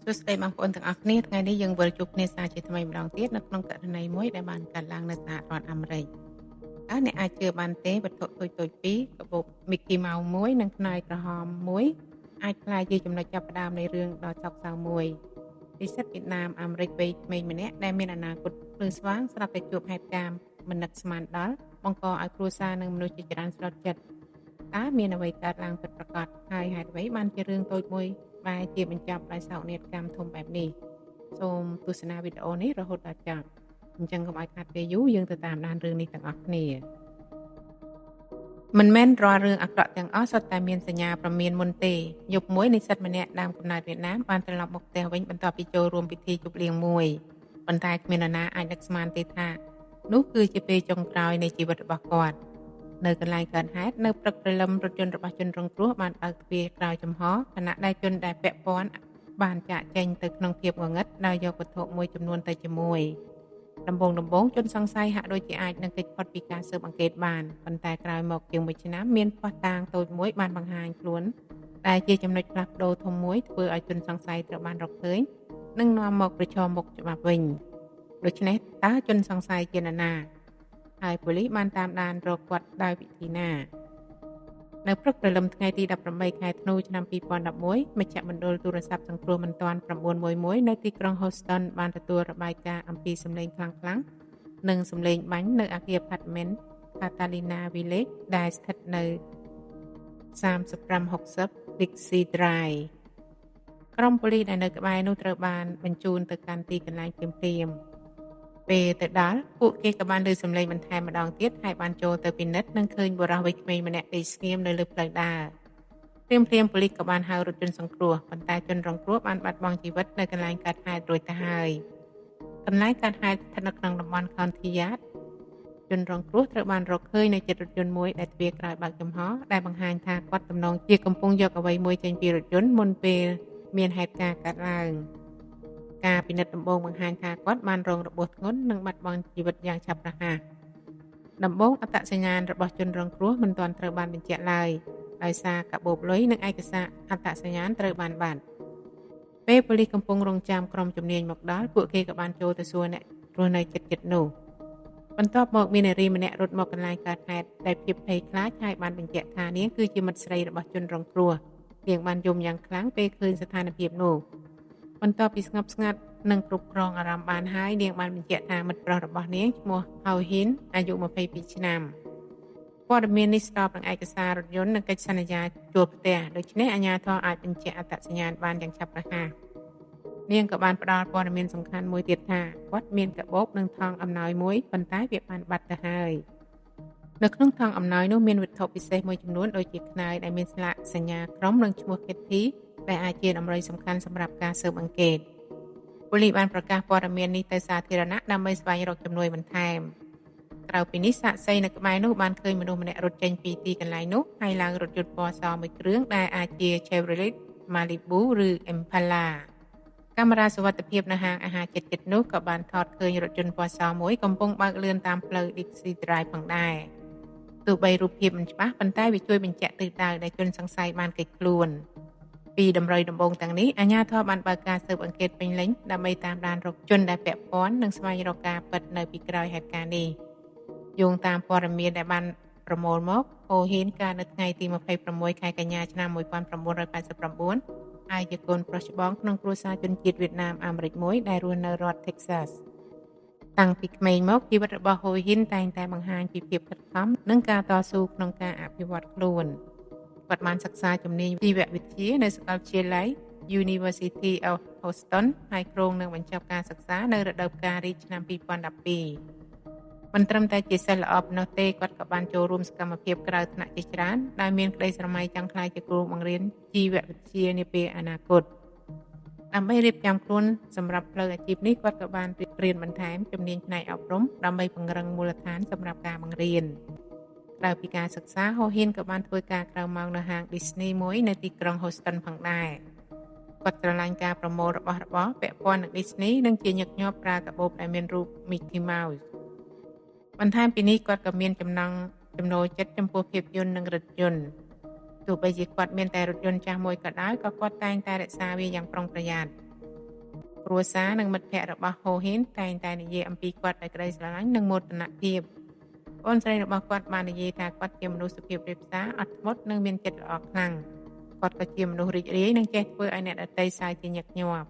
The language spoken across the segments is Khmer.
សួស្តីបងប្អូនទាំងអស់គ្នាថ្ងៃនេះយើងវិលជួបគ្នាសាជាថ្មីម្ដងទៀតនៅក្នុងករណីមួយដែលបានកើតឡើងនៅសហរដ្ឋអាមេរិកតើអ្នកអាចជឿបានទេវត្ថុតូចៗពីរកាបូប Mickey Mouse មួយនិងខ្នើយក្រហមមួយអាចក្លាយជាចំណុចចាប់ផ្ដើមនៃរឿងដ៏សោកសៅមួយនិស្សិតវៀតណាមអាមេរិកវ័យក្មេងម្នាក់ដែលមានអនាគតភ្លឺស្វាងស្រាប់តែជួបហេតុការណ៍មិននឹកស្មានដល់បង្កឲ្យគ្រួសារនិងមនុស្សជាច្រើនស្លុតចិត្តតើមានអ្វីកើតឡើងពិតប្រាកដហើយហេតុអ្វីបានជារឿងតូចមួយបែរជាបញ្ចប់ដោយសោកនាដកម្មធំបែបនេះសូមទស្សនាវីដេអូនេះរហូតដល់ចប់អញ្ចឹងកុំឲ្យខាតពេលយូរយើងទៅតាមដានរឿងនេះទាំងអស់គ្នាមិនមែនរាល់រឿងអាក្រក់ទាំងអស់សុទ្ធតែមានសញ្ញាព្រមានមុនទេយប់មួយនិស្សិតម្នាក់ដើមកំណើតវៀតណាមបានត្រឡប់មកផ្ទះវិញបន្ទាប់ពីចូលរួមពិធីជប់លៀងមួយប៉ុន្តែគ្មាននរណាអាចនឹកស្មានទេថានោះគឺជាពេលចុងក្រោយនៃជីវិតរបស់គាត់នៅកន្លែងកើតហេតុនៅព្រឹកព្រលឹមរថយន្តរបស់ជនរងគ្រោះបានបើកទ្វារក្រោយចំហខណៈដែលជនដែលពាក់ព័ន្ធបានចាកចេញទៅក្នុងភាពងងឹតដោយយកវត្ថុមួយចំនួនទៅជាមួយដំបូងជនសង្ស័យហាក់ដូចជាអាចនឹងគេចផុតពីការស៊ើបអង្កេតបានប៉ុន្តែក្រោយមកជាង1ឆ្នាំមានភស្តុតាងតូចមួយបានបង្ហាញខ្លួនដែលជាចំណុចផ្លាស់ប្ដូរធំមួយធ្វើឲ្យជនសង្ស័យត្រូវបានរកឃើញនិងនាំមកប្រឈមមុខច្បាប់វិញដូច្នេះតើជនសង្ស័យជានរណាហើយប៉ូលីសបានតាមដានរកគាត់ដោយវិធីណានៅព្រឹកព្រលឹមថ្ងៃទី18ខែធ្នូឆ្នាំ2011មជ្ឈមណ្ឌលទូរស័ព្ទសង្គ្រោះបន្ទាន់911នៅទីក្រុង Houston បានទទួលរបាយការណ៍អំពីសម្លេងខ្លាំងៗនិងសម្លេងបាញ់នៅអគារ Apartment Catalina Village ដែលស្ថិតនៅ3560 Dixie Drive ក្រុមប៉ូលីសដែលនៅក្បែរនោះត្រូវបានបញ្ជូនទៅកាន់ទីកន្លែងភ្លាមៗពេលទៅដល់ពួកគេក៏បានឮសំឡេងបន្ថែមម្ដងទៀតហើយបានចូលទៅពិនិត្យនិងឃើញបុរសវ័យក្មេងម្នាក់ដេកស្ងៀមនៅលើផ្លូវដើរភ្លាមប៉ូលីសក៏បានហៅរថយន្តសង្គ្រោះប៉ុន្តែជនរងគ្រោះបានបាត់បង់ជីវិតនៅកន្លែងកើតហេតុរួចទៅហើយកន្លែងកើតហេតុស្ថិតនៅក្នុងតំបន់ County Yard ជនរងគ្រោះត្រូវបានរកឃើញនៅជិតរថយន្តមួយដែលទ្វារក្រោយបើកចំហដែលបង្ហាញថាគាត់ទំនងជាកំពុងយកអ្វីមួយចេញពីរថយន្តមុនពេលមានហេតុការណ៍កើតឡើងការពិនិត្យដំបូងបង្ហាញថាគាត់បានរងរបួសធ្ងន់និងបាត់បង់ជីវិតយ៉ាងឆាប់រហ័សដំបូងអត្តសញ្ញាណរបស់ជនរងគ្រោះមិនទាន់ត្រូវបានបញ្ជាក់ឡើយដោយសារកាបូបលុយនិងឯកសារអត្តសញ្ញាណត្រូវបានបាត់ពេលប៉ូលីសកំពុងរង់ចាំក្រុមជំនាញមកដល់ពួកគេក៏បានចូលទៅសួរអ្នករស់នៅជិតនោះបន្ទាប់មកមាននារីម្នាក់រត់មកកន្លែងកើតហេតុដែលភាពភ័យខ្លាចហើយបានបញ្ជាក់ថានាងគឺជាមិត្តស្រីរបស់ជនរងគ្រោះនាងបានយំយ៉ាងខ្លាំងពេលឃើញស្ថានភាពនោះបន្ទាប់ពីស្ងប់ស្ងាត់និងគ្រប់គ្រងអារម្មណ៍បានហើយនាងបានបញ្ជាក់ថាមិត្តប្រុសរបស់នាងឈ្មោះហៅហ៊ីនអាយុ22ឆ្នាំព័ត៌មាននេះស្របនឹងឯកសាររថយន្តនិងកិច្ចសន្យាជួលផ្ទះដូច្នេះអាជ្ញាធរអាចបញ្ជាក់អត្តសញ្ញាណបានយ៉ាងឆាប់រហ័សនាងក៏បានផ្ដល់ព័ត៌មានសំខាន់មួយទៀតថាគាត់មានកាបូបនិងថង់អំណោយមួយប៉ុន្តែវាបានបាត់ទៅហើយនៅក្នុងថង់អំណោយនោះមានវត្ថុពិសេសមួយចំនួនដូចជាខ្នើយដែលមានស្លាកសញ្ញាក្រុមនិងឈ្មោះ Kitty ដែលអាចជាតម្រុយសំខាន់សម្រាប់ការស៊ើបអង្កេតប៉ូលីសបានប្រកាសព័ត៌មាននេះទៅសាធារណៈដើម្បីស្វែងរកជំនួយបន្ថែមក្រៅពីនេះសាក្សីនៅក្បែរនោះបានឃើញមនុស្សម្នាក់រត់ចេញពីទីកន្លែងនោះហើយឡើងរថយន្តពណ៌សមួយគ្រឿងដែលអាចជា Chevrolet Malibu ឬ Impala កាមេរ៉ាសុវត្ថិភាពនៅហាងអាហារជិតៗនោះក៏បានថតឃើញរថយន្តពណ៌សមួយកំពុងបើកលឿនតាមផ្លូវ Dixie Drive ផងដែរទោះបីរូបភាពមិនច្បាស់ប៉ុន្តែវាជួយបញ្ជាក់ទិសដៅដែលជនសង្ស័យបានគេចខ្លួនពីតម្រុយដំបូងទាំងនេះអាជ្ញាធរបានបើកការស៊ើបអង្កេតពេញលេញដើម្បីតាមដានរកជនដែលពាក់ព័ន្ធនិងស្វែងរកការពិតនៅពីក្រោយហេតុការណ៍នេះយោងតាមព័ត៌មានដែលបានប្រមូលមកហូហ៊ីនកើតនៅថ្ងៃទី26ខែកញ្ញាឆ្នាំ1989ហើយជាកូនប្រុសច្បងក្នុងគ្រួសារជនជាតិវៀតណាមអាមេរិកមួយដែលរស់នៅរដ្ឋ Texas តាំងពីក្មេងមកជីវិតរបស់ហូហ៊ីនតែងតែបង្ហាញពីភាពខិតខំនិងការតស៊ូក្នុងការអភិវឌ្ឍខ្លួនគាត់បានសិក្សាជំនាញជីវវិទ្យានៅសាកលវិទ្យាល័យ University of Houston ហើយគ្រោងនឹងបញ្ចប់ការសិក្សានៅរដូវកាលរីកឆ្នាំ2012មិនត្រឹមតែជាសិស្សល្អប៉ុណ្ណោះទេគាត់ក៏បានចូលរួមសកម្មភាពក្រៅថ្នាក់ជាច្រើនដែលមានក្តីស្រមៃចង់ក្លាយជាគ្រូបង្រៀនជីវវិទ្យានាពេលអនាគតដើម្បីរៀបចំខ្លួនសម្រាប់ផ្លូវអាជីពនេះគាត់ក៏បានរៀនបន្ថែមជំនាញផ្នែកអប់រំដើម្បីពង្រឹងមូលដ្ឋានសម្រាប់ការបង្រៀនក្រៅពីការសិក្សាហូហ៊ីនក៏បានធ្វើការក្រៅម៉ោងនៅហាង Disney មួយនៅទីក្រុង Houston ផងដែរគាត់ស្រឡាញ់ការប្រមូលរបស់របរពាក់ព័ន្ធនឹង Disney និងជាញឹកញាប់ប្រើកាបូបដែលមានរូប Mickey Mouse បន្ថែមពីនេះគាត់ក៏មានចំណូលចិត្តចំពោះភាពយន្តនិងរថយន្តទោះបីជាគាត់មានតែរថយន្តចាស់មួយក៏ដោយក៏គាត់តែងតែរក្សាវាយ៉ាងប្រុងប្រយ័ត្ន គ្រួសារនិងមិត្តភ័ក្តិរបស់ហូហ៊ីនតែងតែនិយាយអំពីគាត់ដោយក្តីស្រឡាញ់និងមោទនភាពប្អូនស្រីរបស់គាត់បាននិយាយថាគាត់ជាមនុស្សសុភាពរាបសារអត់ធ្មត់និងមានចិត្តល្អខ្លាំងគាត់ក៏ជាមនុស្សរីករាយនិងចេះធ្វើឲ្យអ្នកដទៃសើចជាញឹកញាប់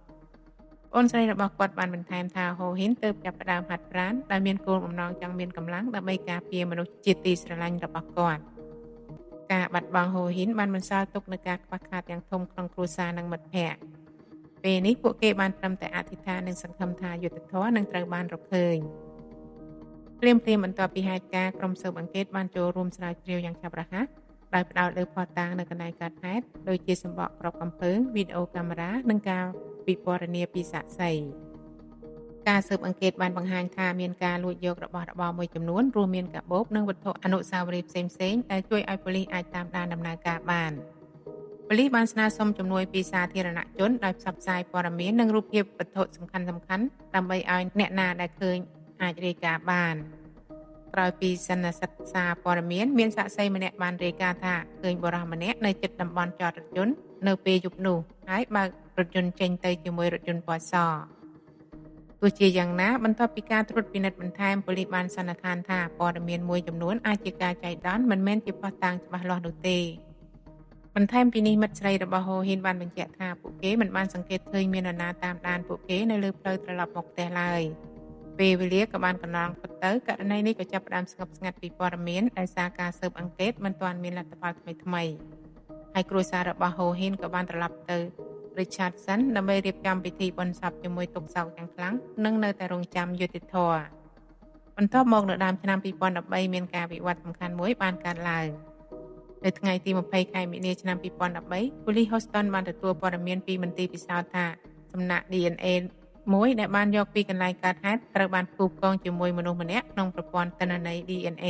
ប្អូនស្រីរបស់គាត់បានបន្ថែមថាហូហ៊ីនទើបចាប់ផ្ដើមហាត់ប្រាណដែលមានគោលបំណងចង់មានកម្លាំងដើម្បីការពារមនុស្សជាទីស្រឡាញ់របស់គាត់ការបាត់បង់ហូហ៊ីនបានបន្សល់ទុកនូវការខ្វះខាតយ៉ាងធំក្នុងគ្រួសារនិងមិត្តភ័ក្តិពេលនេះពួកគេបានត្រឹមតែអធិដ្ឋាននិងសង្ឃឹមថាយុត្តិធម៌នឹងត្រូវបានរកឃើញភ្លាមបន្ទាប់ពីហេតុការណ៍ក្រុមស៊ើបអង្កេតបានចូលរួមស្រាវជ្រាវយ៉ាងឆាប់រហ័សដោយផ្ដោតលើភស្តុតាងនៅកន្លែងកើតហេតុដូចជាសម្បកគ្រាប់កំពើងវីដេអូកាមេរ៉ានិងការពិពណ៌នាពីសាក្សីការស៊ើបអង្កេតបានបង្ហាញថាមានការលួចយករបស់របរមួយចំនួនរួមមានកាបូបនិងវត្ថុអនុស្សាវរីយ៍ផ្សេងៗដែលជួយឲ្យប៉ូលីសអាចតាមដានដំណើរការបានប៉ូលីសបានស្នើសុំជំនួយពីសាធារណជនដោយផ្សព្វផ្សាយព័ត៌មាននិងរូបភាពវត្ថុសំខាន់ៗដើម្បីឲ្យអ្នកណាដែលឃើញអាចរាយការណ៍បានក្រោយពីសន្និសីទសារព័ត៌មានមានសាក្សីម្នាក់បានរាយការណ៍ថាឃើញបុរសម្នាក់នៅជិតតំបន់ចតរថយន្តនៅពេលយប់នោះហើយបើករថយន្តចេញទៅជាមួយរថយន្តពណ៌សទោះជាយ៉ាងណាបន្ទាប់ពីការត្រួតពិនិត្យបន្ថែមប៉ូលីសបានសន្និដ្ឋានថាព័ត៌មានមួយចំនួនអាចជាការចៃដន្យមិនមែនជាភស្តុតាងច្បាស់លាស់នោះទេបន្ថែមពីនេះមិត្តស្រីរបស់ហូហ៊ីនបានបញ្ជាក់ថាពួកគេមិនបានសង្កេតឃើញមាននរណាតាមដានពួកគេនៅលើផ្លូវត្រឡប់មកផ្ទះឡើយពេលវេលាក៏បានកន្លងផុតទៅករណីនេះក៏ចាប់ផ្ដើមស្ងប់ស្ងាត់ពីព័ត៌មានដោយសារការស៊ើបអង្កេតមិនទាន់មានលទ្ធផលថ្មីហើយគ្រួសាររបស់ហូហ៊ីនក៏បានត្រឡប់ទៅ Richardson ដើម្បីរៀបចំពិធីបុណ្យសពជាមួយទុក្ខសោកយ៉ាងខ្លាំងនិងនៅតែរងចាំយុត្តិធម៌បន្ទាប់មកនៅដើមឆ្នាំ2013មានការវិវត្តសំខាន់មួយបានកើតឡើងនៅថ្ងៃទី20ខែមីនាឆ្នាំ2013ប៉ូលីស Houston បានទទួលព័ត៌មានពីមន្ទីរពិសោធន៍ថាសំណាក់ DNA មួយដែលបានយកពីកន្លែងកើតហេតុត្រូវបានផ្គូផ្គងជាមួយមនុស្សម្នាក់ក្នុងប្រព័ន្ធទិន្នន័យ DNA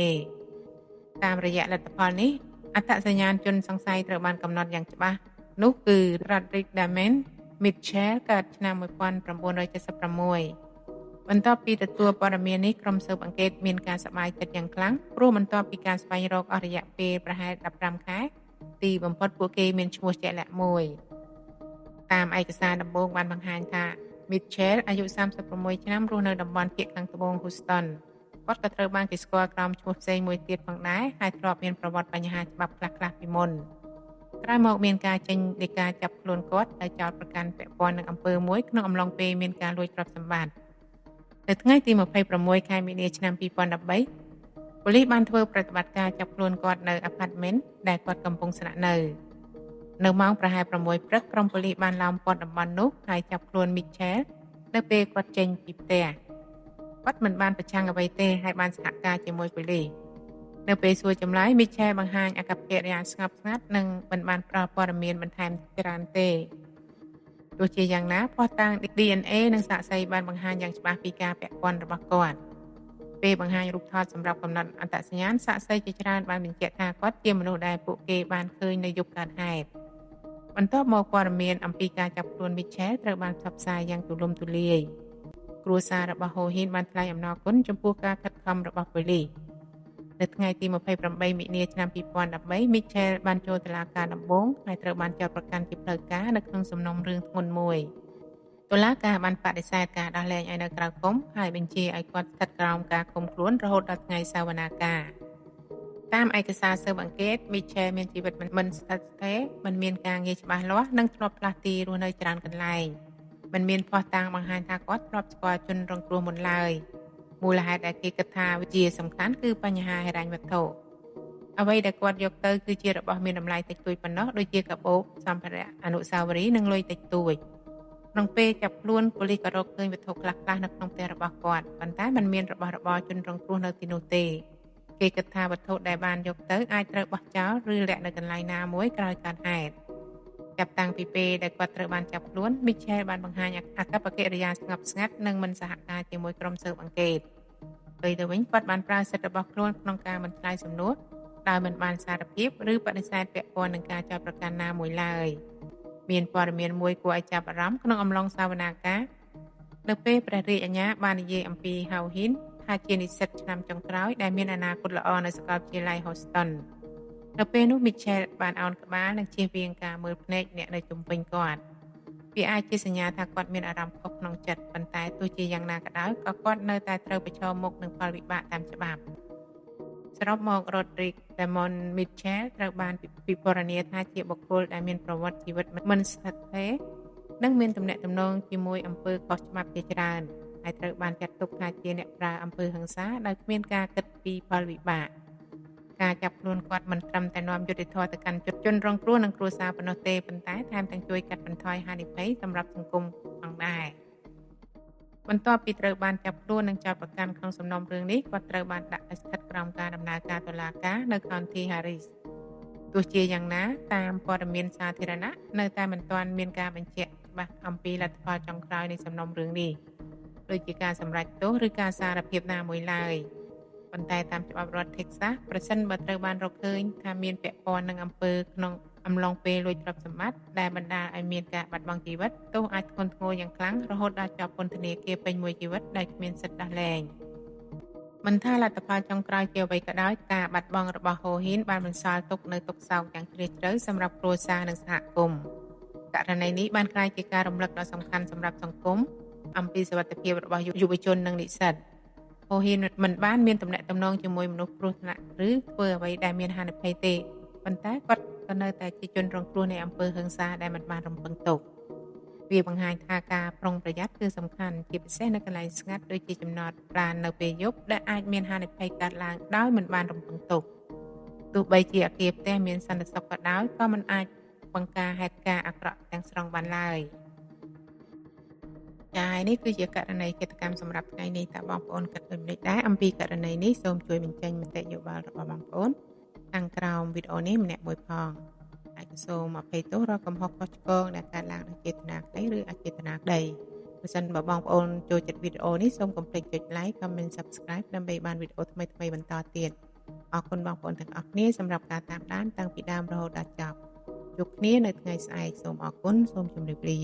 តាមរយៈលទ្ធផលនេះអត្តសញ្ញាណជនសង្ស័យត្រូវបានកំណត់យ៉ាងច្បាស់នោះគឺ Roderick Damon Mitchell កើតឆ្នាំ1976បន្ទាប់ពីទទួលព័ត៌មាននេះក្រុមស៊ើបអង្កេតមានការសប្បាយចិត្តយ៉ាងខ្លាំងព្រោះបន្ទាប់ពីការស្វែងរកអស់រយៈពេលប្រហែល15ខែទីបំផុតពួកគេមានឈ្មោះជាក់លាក់មួយតាមឯកសារដំបូងបានបង្ហាញថា Mitchell អាយុ36ឆ្នាំរស់នៅតំបន់ភាគខាងត្បូង Houston គាត់ក៏ត្រូវបានគេស្គាល់ក្រោមឈ្មោះផ្សេងមួយទៀតផងដែរហើយធ្លាប់មានប្រវត្តិបញ្ហាច្បាប់ខ្លះៗពីមុនក្រោយមកមានការចេញដីកាចាប់ខ្លួនគាត់ដោយចោទប្រកាន់ពាក់ព័ន្ធនឹងអំពើមួយក្នុងអំឡុងពេលមានការលួចទ្រព្យសម្បត្តិនៅថ្ងៃទី26ខែមីនាឆ្នាំ2013ប៉ូលីសបានធ្វើប្រតិបត្តិការចាប់ខ្លួនគាត់នៅអាផាតមិនដែលគាត់កំពុងស្នាក់នៅម៉ោងប្រហែល6ព្រឹកក្រុមប៉ូលីសបានឡោមព័ទ្ធតំបន់នោះហើយចាប់ខ្លួន Mitchell នៅពេលគាត់ចេញពីផ្ទះគាត់មិនបានប្រឆាំងអ្វីទេហើយបានសហការជាមួយប៉ូលីសនៅពេលសួរចម្លើយ Mitchell បង្ហាញអាកប្បកិរិយាស្ងប់ស្ងាត់និងមិនបានផ្ដល់ព័ត៌មានបន្ថែមច្រើនទេទោះជាយ៉ាងណាភស្តុតាង DNA និងសាក្សីបានបង្ហាញយ៉ាងច្បាស់ពីការពាក់ព័ន្ធរបស់គាត់ពេលបង្ហាញរូបថតសម្រាប់កំណត់អត្តសញ្ញាណសាក្សីជាច្រើនបានបញ្ជាក់ថាគាត់ជាមនុស្សដែលពួកគេបានឃើញនៅយប់កើតហេតុបន្ទាប់មកព័ត៌មានអំពីការចាប់ខ្លួន Mitchell ត្រូវបានផ្សព្វផ្សាយយ៉ាងទូលំទូលាយគ្រួសាររបស់ហូហ៊ីនបានថ្លែងអំណរគុណចំពោះការខិតខំរបស់ប៉ូលីសនៅថ្ងៃទី28មីនាឆ្នាំ2013 Mitchell បានចូលតុលាការដំបូងហើយត្រូវបានចោទប្រកាន់ជាផ្លូវការនៅក្នុងសំណុំរឿងធ្ងន់មួយតុលាការបានបដិសេធការដោះលែងឲ្យនៅក្រៅឃុំហើយបញ្ជាឲ្យគាត់ស្ថិតក្រោមការឃុំខ្លួនរហូតដល់ថ្ងៃសវនាការតាមឯកសារស៊ើបអង្កេត Mitchell មានជីវិតមិនស្ថិតស្ថេរមិនមានការងារច្បាស់លាស់និងធ្លាប់ផ្លាស់ទីរស់នៅច្រើនកន្លែងមិនមានភស្តុតាងបង្ហាញថាគាត់ធ្លាប់ស្គាល់ជនរងគ្រោះមុនឡើយមូលហេតុដែលគេគិតថាវាជាសំខាន់គឺបញ្ហាហិរញ្ញវត្ថុអ្វីដែលគាត់យកទៅគឺជារបស់មានតម្លៃតិចតួចប៉ុណ្ណោះដូចជាកាបូបសម្ភារៈអនុស្សាវរីយ៍និងលុយតិចតួចក្នុងពេលចាប់ខ្លួនប៉ូលីសក៏រកឃើញវត្ថុខ្លះៗនៅក្នុងផ្ទះរបស់គាត់ប៉ុន្តែมันមានរបស់របរជនរងគ្រោះនៅទីនោះទេគេគិតថាវត្ថុដែលបានយកទៅអាចត្រូវបោះចោលឬលាក់នៅកន្លែងណាមួយក្រោយកើតហេតុចាប់តាំងពីពេលដែលគាត់ត្រូវបានចាប់ខ្លួន Mitchell បានបង្ហាញអាកប្បកិរិយាស្ងប់ស្ងាត់និងមិនសហការជាមួយក្រុមស៊ើបអង្កេតពេលទៅវិញគាត់បានប្រើសិទ្ធិរបស់ខ្លួនក្នុងការមិនឆ្លើយសំណួរដោយមិនបានសារភាពឬបដិសេធពាក់ព័ន្ធនឹងការចោទប្រកាន់ណាមួយឡើយមានព័ត៌មានមួយគួរឲ្យចាប់អារម្មណ៍ក្នុងអំឡុងសវនាការនៅពេលព្រះរាជអាជ្ញាបាននិយាយអំពីហៅហ៊ីនថាជានិស្សិតឆ្នាំចុងក្រោយដែលមានអនាគតល្អនៅសាកលវិទ្យាល័យ Houston នៅពេលនោះ Mitchell បានឱនក្បាលនិងជៀសវាងការមើលភ្នែកអ្នកនៅជុំវិញគាត់ វាអាចជាសញ្ញាថាគាត់មានអារម្មណ៍ខុសក្នុងចិត្ត ប៉ុន្តែទោះជាយ៉ាងណាក៏ដោយក៏គាត់នៅតែត្រូវប្រឈមមុខនឹងផលវិបាកតាមច្បាប់ សរុបមក Rodrick Damon Mitchell ត្រូវបានពិពណ៌នាថាជាបុគ្គលដែលមានប្រវត្តិជីវិតមិនស្ថិតស្ថេរ និងមានទំនាក់ទំនងជាមួយអំពើខុសច្បាប់ជាច្រើន ហើយត្រូវបានចាត់ទុកថាជាអ្នកប្រើអំពើហិង្សាដោយគ្មានការគិតពីផលវិបាក ការចាប់ខ្លួនគាត់មិនត្រឹមតែនាំយុត្តិធម៌ទៅកាន់ជនរងគ្រោះនិងគ្រួសារប៉ុណ្ណោះទេ ប៉ុន្តែថែមទាំងជួយកាត់បន្ថយហានិភ័យសម្រាប់សង្គមផងដែរ បន្ទាប់ពីត្រូវបានចាប់ខ្លួននិងចោទប្រកាន់ក្នុងសំណុំរឿងនេះ គាត់ត្រូវបានដាក់ឲ្យស្ថិតក្រោមការដំណើរការតុលាការនៅ County Harris ទោះជាយ៉ាងណាតាមព័ត៌មានសាធារណៈនៅតែមិនទាន់មានការបញ្ជាក់ច្បាស់អំពីលទ្ធផលចុងក្រោយនៃសំណុំរឿងនេះ ដូចជាការសម្រេចទោសឬការសារភាពណាមួយឡើយ ប៉ុន្តែតាមច្បាប់រដ្ឋ Texas ប្រសិនបើត្រូវបានរកឃើញថាមានពាក់ព័ន្ធនឹងអំពើក្នុងអំឡុងពេលលួចទ្រព្យសម្បត្តិដែលបណ្ដាលឲ្យមានការបាត់បង់ជីវិត ទោសអាចធ្ងន់ធ្ងរយ៉ាងខ្លាំងរហូតដល់ជាប់ពន្ធនាគារពេញមួយជីវិតដោយគ្មានសិទ្ធិដោះលែង មិនថាលទ្ធផលចុងក្រោយជាអ្វីក៏ដោយ ការបាត់បង់របស់ Hohen បានបន្សល់ទុកនូវទុក្ខសោកយ៉ាងជ្រាលជ្រៅសម្រាប់គ្រួសារនិងសហគមន៍ ករណីនេះបានក្លាយជាការរំលឹកដ៏សំខាន់សម្រាប់សង្គមអំពីសុវត្ថិភាពរបស់យុវជននិងនិស្សិត Hohen មិនបានមានទំនាក់ទំនងជាមួយមនុស្សគ្រោះថ្នាក់ឬធ្វើអ្វីដែលមានហានិភ័យទេ ប៉ុន្តែគាត់ក៏នៅតែជាជនរងគ្រោះនៃអំពើហិង្សាដែលមិនបានរំពឹងទុក វាបង្ហាញថាការប្រុងប្រយ័ត្នគឺសំខាន់ ជាពិសេសនៅកន្លែងស្ងាត់ដូចជាចំណតឡាននៅពេលយប់ដែលអាចមានហានិភ័យកើតឡើងដោយមិនបានរំពឹងទុក ទោះបីជាអគារផ្ទះមានសន្តិសុខក៏ដោយក៏មិនអាចបង្ការហេតុការណ៍អាក្រក់ទាំងស្រុងបានឡើយ ចា៎នេះគឺជាករណីឃាតកម្មសម្រាប់ថ្ងៃនេះតើបងប្អូនគិតដូចម្តេចដែរអំពីករណីនេះសូមជួយបញ្ចេញមតិយោបល់របស់បងប្អូនខាងក្រោមវីដេអូនេះម្នាក់មួយផងហើយក៏សូមអភ័យទោសរាល់កំហុសខុសឆ្គងដែលកើតឡើងដោយចេតនាក្តីឬអចេតនាក្តីបើសិនបើបងប្អូនចូលចិត្តវីដេអូនេះសូមកុំភ្លេចចុច like comment subscribe ដើម្បីបានវីដេអូថ្មីៗបន្តទៀតអរគុណបងប្អូនទាំងអស់គ្នាសម្រាប់ការតាមដានតាំងពីដើមរហូតដល់ចប់ជួបគ្នានៅថ្ងៃស្អែកសូមអរគុណសូមជម្រាបលា